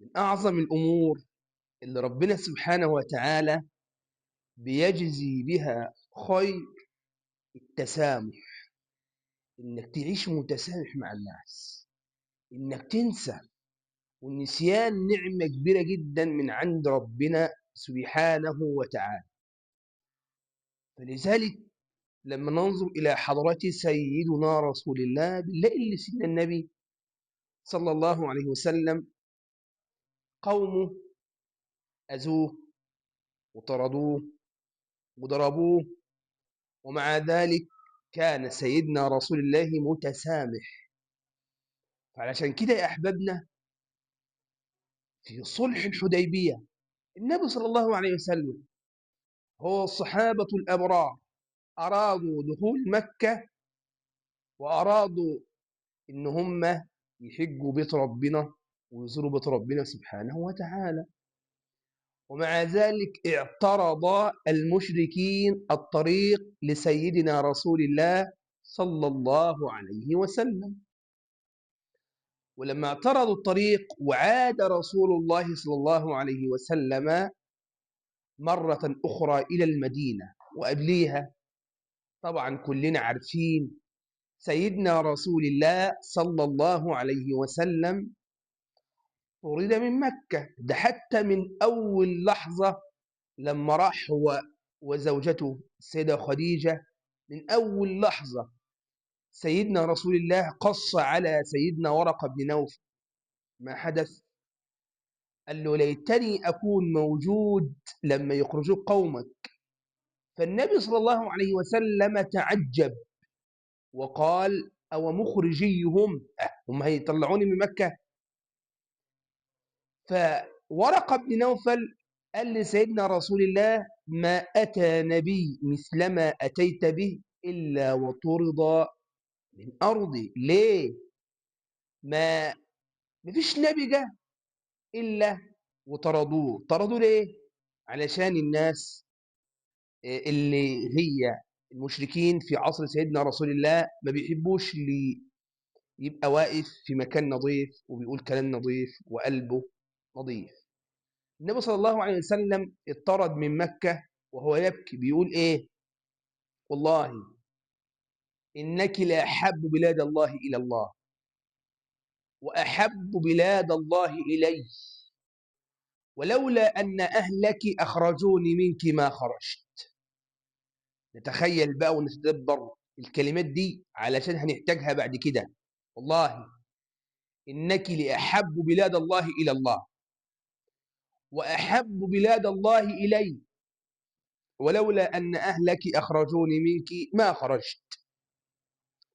من أعظم الأمور اللي ربنا سبحانه وتعالى بيجزي بها خير التسامح. إنك تعيش متسامح مع الناس، إنك تنسى. والنسيان نعمة كبيرة جدا من عند ربنا سبحانه وتعالى. فلذلك لما ننظر إلى حضرة سيدنا رسول الله بنلاقي اللي سيدنا النبي صلى الله عليه وسلم قومه أذوه وطردوه وضربوه، ومع ذلك كان سيدنا رسول الله متسامح. فعلشان كده يا أحبابنا في صلح الحديبية النبي صلى الله عليه وسلم هو الصحابة الأبرار أرادوا دخول مكة، وأرادوا إن هم يحجوا بيت ربنا ويزوروا بيت ربنا سبحانه وتعالى. ومع ذلك اعترض المشركين الطريق لسيدنا رسول الله صلى الله عليه وسلم. ولما اعترضوا الطريق وعاد رسول الله صلى الله عليه وسلم مرة أخرى إلى المدينة، وقبليها طبعا كلنا عارفين سيدنا رسول الله صلى الله عليه وسلم طرد من مكة. ده حتى من أول لحظة لما راح هو وزوجته السيدة خديجة، من أول لحظة سيدنا رسول الله قص على سيدنا ورقة بن نوفل ما حدث. قال له ليتني أكون موجود لما يخرجوا قومك. فالنبي صلى الله عليه وسلم تعجب وقال أو مخرجيهم، هم هيطلعوني من مكة؟ فورقة بن نوفل قال لسيدنا رسول الله ما أتى نبي مثلما أتيت به إلا وطرد من أرضي. ليه؟ ما فيش نبي جه إلا وطردوه. طردوه ليه؟ علشان الناس اللي هي المشركين في عصر سيدنا رسول الله ما بيحبوش اللي يبقى واقف في مكان نظيف وبيقول كلام نظيف وقلبه نظيف. النبي صلى الله عليه وسلم اطرد من مكة وهو يبكي بيقول إيه؟ والله إنك لأحب بلاد الله إلى الله وأحب بلاد الله إلي، ولولا أن أهلك أخرجوني منك ما خرجت. نتخيل بقى ونتدبر الكلمات دي علشان هنحتاجها بعد كده. والله إنك لأحب بلاد الله إلى الله وأحب بلاد الله إلي، ولولا أن أهلك أخرجوني منك ما خرجت.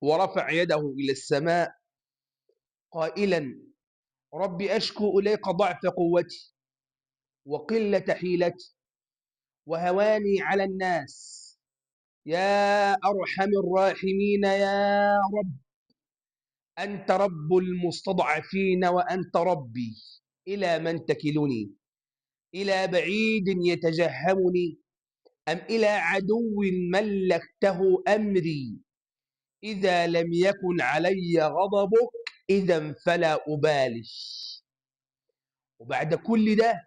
ورفع يده إلى السماء قائلا رب أشكو إليك ضعف قوتي وقلة حيلتي وهواني على الناس، يا أرحم الراحمين يا رب، أنت رب المستضعفين وأنت ربي، إلى من تكلني؟ إلى بعيد يتجهمني أم إلى عدو ملكته أمري؟ إذا لم يكن علي غضبك إذا فلا أبالي. وبعد كل ده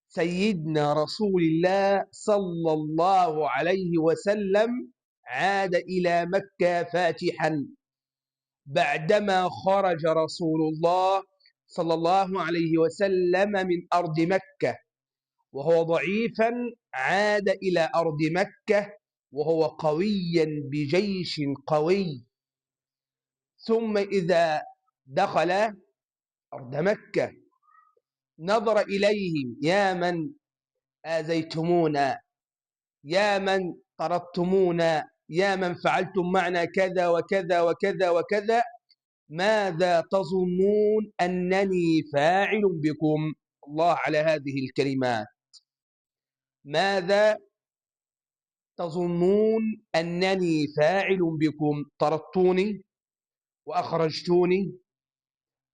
سيدنا رسول الله صلى الله عليه وسلم عاد إلى مكة فاتحا بعدما خرج رسول الله صلى الله عليه وسلم من أرض مكة وهو ضعيفا، عاد إلى أرض مكة وهو قويا بجيش قوي. ثم إذا دخل أرض مكة نظر إليهم يا من آذيتمونا، يا من طردتمونا، يا من فعلتم معنا كذا وكذا وكذا وكذا، ماذا تظنون أنني فاعل بكم؟ الله على هذه الكلمات. ماذا تظنون أنني فاعل بكم؟ طردتوني وأخرجتوني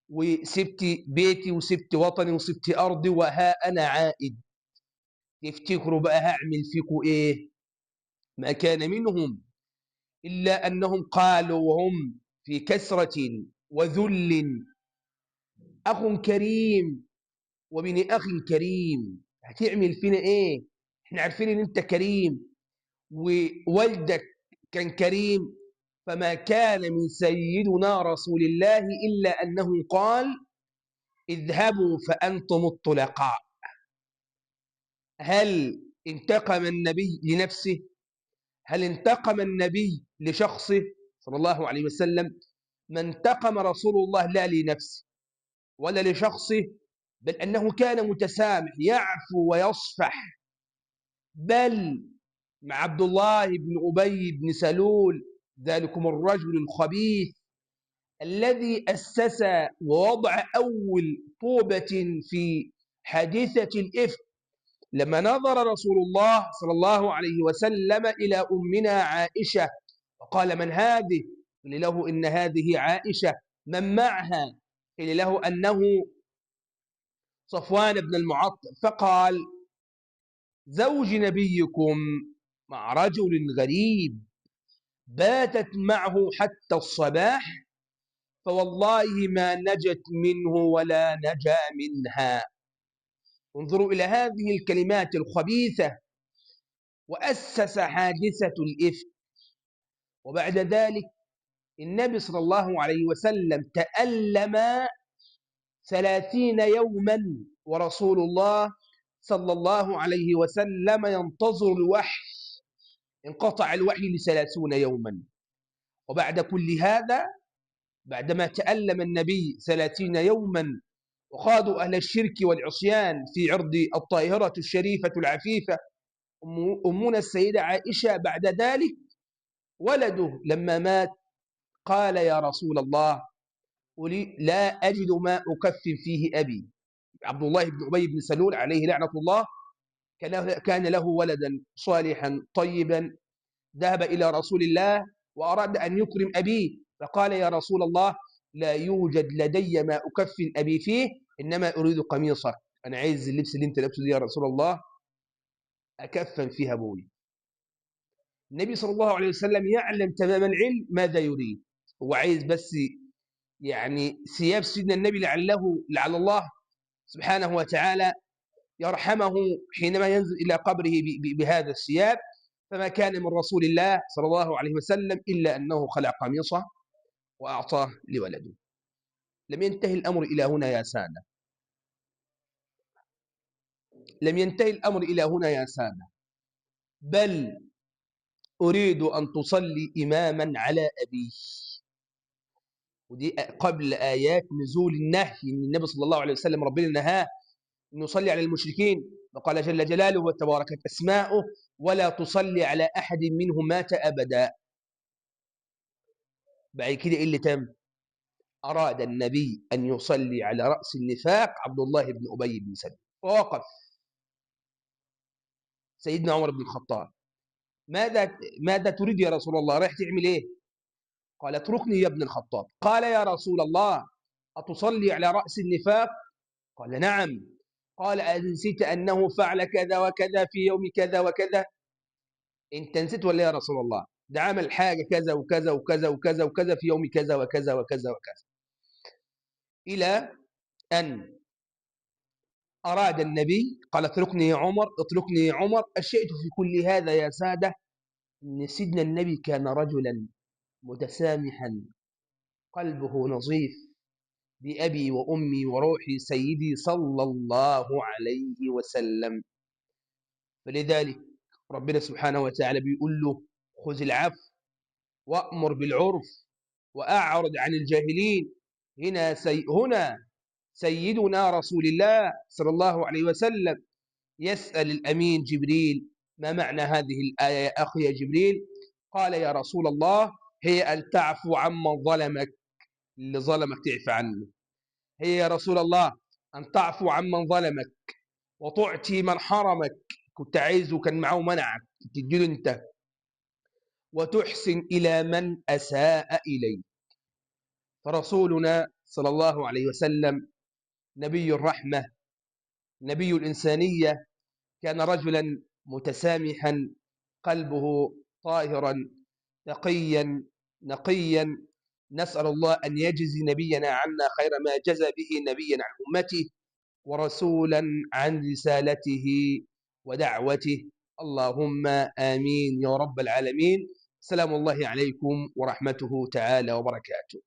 وسبت بيتي وسبت وطني وسبت أرضي وها أنا عائد. تفتكروا بقى هعمل فيكم إيه؟ ما كان منهم إلا أنهم قالوا وهم في كسرة وذل أخ كريم وابن أخ كريم، هتعمل فينا إيه؟ إحنا عارفين إن أنت كريم ووالدك كان كريم. فما كان من سيدنا رسول الله إلا أنه قال: اذهبوا فأنتم الطلقاء. هل انتقم النبي لنفسه؟ هل انتقم النبي لشخصه صلى الله عليه وسلم؟ ما انتقم رسول الله لا لنفسه ولا لشخصه، بل أنه كان متسامح يعفو ويصفح. بل مع عبد الله بن أبي بن سلول، ذلكم الرجل الخبيث الذي أسس ووضع أول طوبة في حادثة الإفك، لما نظر رسول الله صلى الله عليه وسلم إلى أمنا عائشة وقال: من هذه؟ قيل له: إن هذه عائشة. من معها؟ قيل له: أنه صفوان بن المعطل. فقال: زوج نبيكم مع رجل غريب باتت معه حتى الصباح، فوالله ما نجت منه ولا نجا منها. انظروا إلى هذه الكلمات الخبيثة. وأسس حادثة الإفك، وبعد ذلك النبي صلى الله عليه وسلم تألم 30 يوما، ورسول الله صلى الله عليه وسلم ينتظر الوحي. انقطع الوحي ل30 يوما. وبعد كل هذا، بعدما تألم النبي 30 يوما وخاضوا أهل الشرك والعصيان في عرض الطاهرة الشريفة العفيفة أمنا السيدة عائشة، بعد ذلك ولده لما مات قال: يا رسول الله، لا أجد ما أكفن فيه أبي. عبد الله بن أبي بن سلول عليه لعنة الله كان له ولدا صالحا طيبا، ذهب إلى رسول الله وأراد أن يكرم أبيه، فقال: يا رسول الله، لا يوجد لدي ما أكفن أبي فيه، إنما أريد قميصك. أنا عايز اللبس اللي أنت لابسه يا رسول الله أكفن فيها أبوي. النبي صلى الله عليه وسلم يعلم تمام العلم ماذا يريد. هو عايز بس يعني ثياب سيدنا النبي لعل الله سبحانه وتعالى يرحمه حينما ينزل إلى قبره بهذا الثياب. فما كان من رسول الله صلى الله عليه وسلم إلا أنه خلع قميصه وأعطاه لولده. لم ينتهي الأمر إلى هنا يا سادة. لم ينتهي الأمر إلى هنا يا سادة، بل أريد أن تصلي إماما على أبيه. ودي قبل آيات نزول النهي، من النبي صلى الله عليه وسلم ربنا نهاه أن يصلي على المشركين، وقال جل جلاله وتباركت أسماؤه: ولا تصلي على أحد منهم مات أبدا. بعد كده إيه اللي تم؟ أراد النبي أن يصلي على رأس النفاق عبد الله بن أبي بن سلول، فوقف سيدنا عمر بن الخطاب: ماذا تريد يا رسول الله؟ رايح تعمل إيه؟ قال: اتركني يا ابن الخطاب. قال: يا رسول الله، أتصلي على رأس النفاق؟ قال: نعم. قال: أنسيت أنه فعل كذا وكذا في يوم كذا وكذا؟ أنت نسيت ولا يا رسول الله؟ ده عمل حاجة كذا وكذا وكذا وكذا وكذا في يوم كذا وكذا وكذا وكذا. إلى أن أراد النبي قال: اتركني يا عمر، اتركني يا عمر. الشئت في كل هذا يا سادة أن سيدنا النبي كان رجلا متسامحا، قلبه نظيف، بأبي وأمي وروحي سيدي صلى الله عليه وسلم. فلذلك ربنا سبحانه وتعالى بيقول له: خذ العفو وأمر بالعرف وأعرض عن الجاهلين. هنا سيدنا رسول الله صلى الله عليه وسلم يسأل الأمين جبريل: ما معنى هذه الآية يا أخي يا جبريل؟ قال: يا رسول الله، هي أن تعفو عمن ظلمك، اللي ظلمك تعفى عنه. هي يا رسول الله أن تعفو عمن ظلمك وتعطي من حرمك، كنت عايزه كان معه منعك تديله أنت، وتحسن إلى من أساء إليك. فرسولنا صلى الله عليه وسلم نبي الرحمة، نبي الإنسانية، كان رجلا متسامحا، قلبه طاهرا تقيا نقيا. نسأل الله أن يجزي نبينا عنا خير ما جزى به نبيا عن أمته. ورسولا عن رسالته ودعوته. اللهم آمين يا رب العالمين. سلام الله عليكم ورحمته تعالى وبركاته.